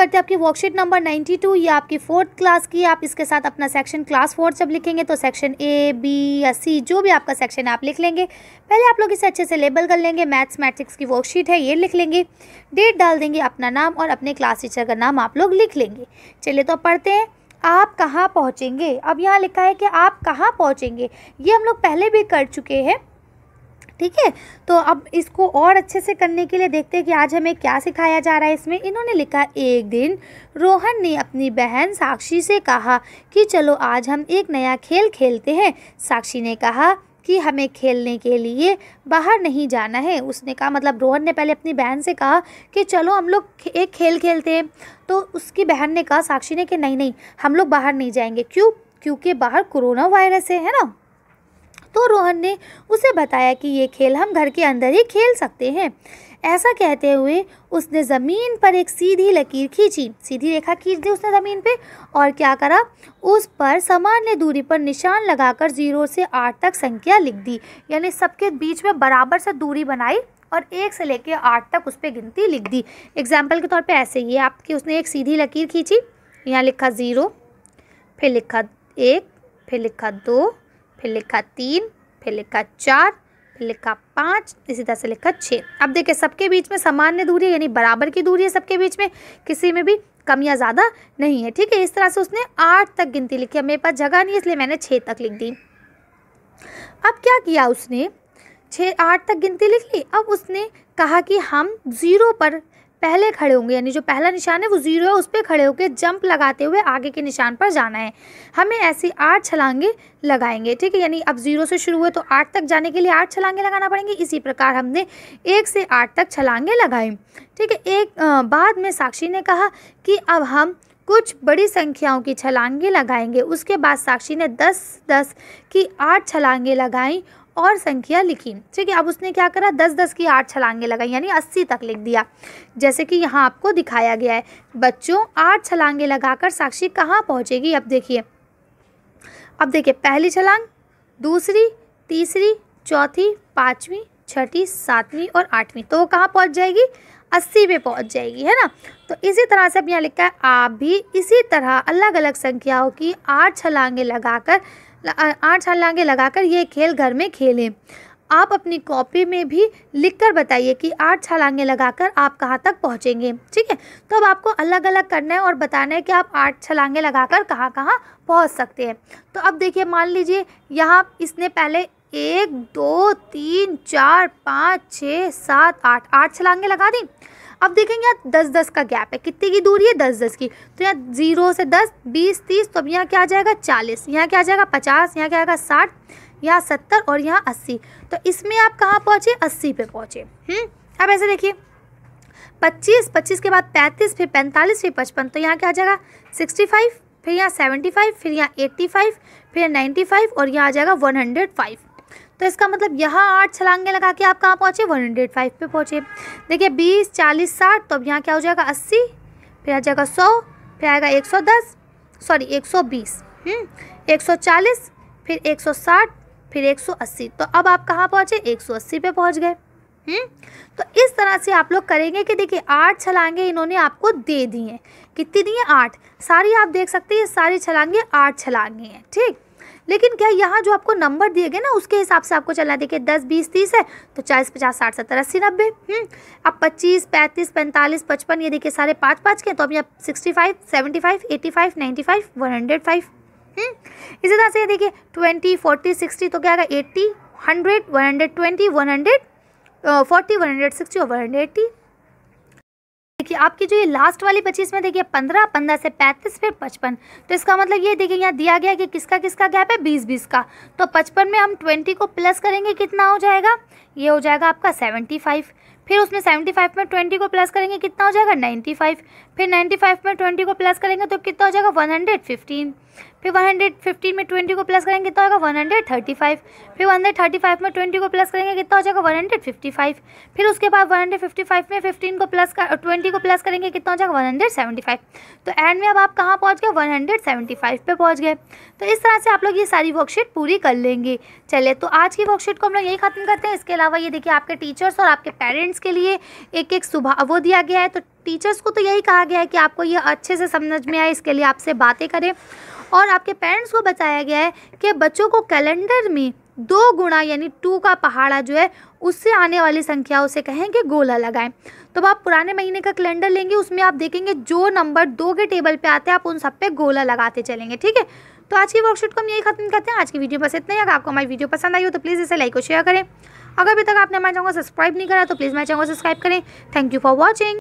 करते हैं आपकी वर्कशीट नंबर 92। ये आपकी 4th क्लास की। आप इसके साथ अपना सेक्शन क्लास 4 जब लिखेंगे तो सेक्शन ए, बी या सी जो भी आपका सेक्शन है आप लिख लेंगे। पहले आप लोग इसे अच्छे से लेबल कर लेंगे। मैथमेटिक्स की वर्कशीट है, ये लिख लेंगे। डेट डाल देंगे, अपना नाम और अपने क्लास टीचर का नाम आप लोग लिख लेंगे। चलिए तो पढ़ते हैं, आप कहाँ पहुँचेंगे। अब यहाँ लिखा है कि आप कहाँ पहुँचेंगे, ये हम लोग पहले भी कर चुके हैं, ठीक है। तो अब इसको और अच्छे से करने के लिए देखते हैं कि आज हमें क्या सिखाया जा रहा है। इसमें इन्होंने लिखा, एक दिन रोहन ने अपनी बहन साक्षी से कहा कि चलो आज हम एक नया खेल खेलते हैं। साक्षी ने कहा कि हमें खेलने के लिए बाहर नहीं जाना है। उसने कहा, मतलब रोहन ने पहले अपनी बहन से कहा कि चलो हम लोग एक खेल खेलते हैं। तो उसकी बहन ने कहा साक्षी ने कि नहीं नहीं, हम लोग बाहर नहीं जाएंगे। क्यों? क्योंकि बाहर कोरोना वायरस है ना। तो रोहन ने उसे बताया कि ये खेल हम घर के अंदर ही खेल सकते हैं। ऐसा कहते हुए उसने ज़मीन पर एक सीधी लकीर खींची, सीधी रेखा खींच दी उसने ज़मीन पे, और क्या करा, उस पर सामान्य दूरी पर निशान लगाकर 0 से 8 तक संख्या लिख दी। यानी सबके बीच में बराबर से दूरी बनाई और 1 से लेकर 8 तक उस पर गिनती लिख दी। एग्जाम्पल के तौर पर ऐसे ही आपकी उसने एक सीधी लकीर खींची, यहाँ लिखा 0, फिर लिखा 1, फिर लिखा 2, फिर लिखा 3, फिर लिखा 4, फिर लिखा 5, इसी तरह से लिखा 6। अब देखिए सबके बीच में सामान्य दूरी है, यानी बराबर की दूरी है सबके बीच में, किसी में भी कम या ज़्यादा नहीं है, ठीक है। इस तरह से उसने 8 तक गिनती लिखी। अब मेरे पास जगह नहीं है इसलिए मैंने 6 तक लिख दी। अब क्या किया उसने, 8 तक गिनती लिख ली। अब उसने कहा कि हम 0 पर पहले खड़े होंगे, यानी जो पहला निशान है वो 0 है, उस पर खड़े होकर जंप लगाते हुए आगे के निशान पर जाना है। हमें ऐसी 8 छलांगे लगाएंगे, ठीक है। यानी अब 0 से शुरू हुए तो 8 तक जाने के लिए 8 छलांगे लगाना पड़ेंगे। इसी प्रकार हमने 1 से 8 तक छलांगे लगाई, ठीक है। बाद में साक्षी ने कहा कि अब हम कुछ बड़ी संख्याओं की छलांगे लगाएंगे। उसके बाद साक्षी ने 10-10 की 8 छलांगे लगाई और संख्या लिखी, ठीक है। अब उसने क्या करा, 10-10 की 8 छलांगे लगाई, यानी 80 तक लिख दिया, जैसे कि यहाँ आपको दिखाया गया है। बच्चों 8 छलांगे लगाकर साक्षी कहाँ पहुँचेगी। अब देखिए पहली छलांग, दूसरी, तीसरी, चौथी, 5वीं, 6ठी, 7वीं और 8वीं, तो वो कहाँ पहुँच जाएगी, 80 पे पहुँच जाएगी, है ना। तो इसी तरह से अब यहाँ लिखा है, आप भी इसी तरह अलग अलग संख्याओं की 8 छलांगे लगाकर ये खेल घर में खेलें। आप अपनी कॉपी में भी लिखकर बताइए कि 8 छलांगे लगाकर आप कहाँ तक पहुँचेंगे, ठीक है। तो अब आपको अलग अलग करना है और बताना है कि आप 8 छलांगे लगाकर कहाँ कहाँ पहुँच सकते हैं। तो अब देखिए, मान लीजिए यहाँ इसने पहले 1, 2, 3, 4, 5, 6, 7, 8 छलांगे लगा दी। अब देखेंगे यहाँ 10-10 का गैप है, कितने की दूरी है, 10-10 की। तो यहाँ 0 से 10, 20, 30, तो अब यहाँ क्या आ जाएगा, 40, यहाँ क्या आ जाएगा, 50, यहाँ क्या आएगा, 60, यहाँ 70 और यहाँ 80। तो इसमें आप कहाँ पहुँचे, 80 पे पहुँचे। अब ऐसे देखिए 25 के बाद 35, फिर 45, फिर 55, तो यहाँ क्या आ जाएगा, 65, फिर यहाँ 75, फिर यहाँ 85, फिर 95 और यहाँ आ जाएगा 105। तो इसका मतलब यहाँ 8 छलांगे लगा के आप कहाँ पहुँचे, 105 पे पहुँचे। देखिए 20, 40, 60, तो अब यहाँ क्या हो जाएगा, 80, फिर आ जाएगा 100, फिर आएगा 120, 140, फिर 160, फिर 180। तो अब आप कहाँ पहुँचे, 180 पे पहुँच गए। तो इस तरह से आप लोग करेंगे कि देखिए 8 छलांगे इन्होंने आपको दे दी हैं। कितनी दी हैं, 8 सारी। आप देख सकते हैं सारी छलांगे 8 छलांगे हैं, ठीक। लेकिन क्या यहाँ जो आपको नंबर दिए गए ना उसके हिसाब से आपको चलना है। देखिए 10, 20, 30 है तो 40, 50, 60, 70, 80, 90। अब 25, 35, 45, 55, ये देखिए सारे 5-5 के, तो अब यहाँ 65, 75, 85, 95, 105। इसी तरह से देखिए 20, 40, 60, तो क्या आएगा, 80, 100, 120, 140, 160 और 180। देखिए आपकी जो ये लास्ट वाली 25 में देखिए 15 से 35, फिर 55। तो इसका मतलब ये देखिए यहाँ दिया गया है कि किसका किसका गैप है, 20-20 का। तो 55 में हम 20 को प्लस करेंगे, कितना हो जाएगा, ये हो जाएगा आपका 75। फिर उसमें 75 में 20 को प्लस करेंगे, कितना हो जाएगा, 95। फिर 95 में 20 को प्लस करेंगे तो कितना हो जाएगा, 115। फिर 115 में 20 को प्लस करेंगे कितना होगा, 135। फिर 135 में 20 को प्लस करेंगे कितना हो जाएगा, 155। फिर उसके बाद 155 में 20 को प्लस करेंगे कितना हो जाएगा, 175। तो एंड में अब आप कहाँ पहुँच गए, 175 पे पहुँच गए। तो इस तरह से आप लोग ये सारी वर्कशीट पूरी कर लेंगे। चलिए तो आज की वर्कशीट को हम लोग यही खत्म करते हैं। इसके अलावा ये देखिए आपके टीचर्स और आपके पेरेंट्स के लिए एक सुबह वो दिया गया है, तो टीचर्स को तो यही कहा गया है कि आपको ये अच्छे से समझ में आए, इसके लिए आपसे बातें करें। और आपके पेरेंट्स को बताया गया है कि बच्चों को कैलेंडर में 2 गुणा यानी 2 का पहाड़ा जो है उससे आने वाली संख्याओं से कहें कि गोला लगाएं। तो आप पुराने महीने का कैलेंडर लेंगे, उसमें आप देखेंगे जो नंबर 2 के टेबल पे आते हैं आप उन सब पे गोला लगाते चलेंगे। ठीक है, तो आज की वर्कशीट को हम यही खत्म करते हैं। आज की वीडियो बस इतना ही। अगर आपको हमारी वीडियो पसंद आई हो तो प्लीज़ इसे लाइक और शेयर करें। अगर अभी तक आपने हमारे चैनल को सब्सक्राइब नहीं करा तो प्लीज़ हमारे चैनल को सब्सक्राइब करें। Thank you for watching.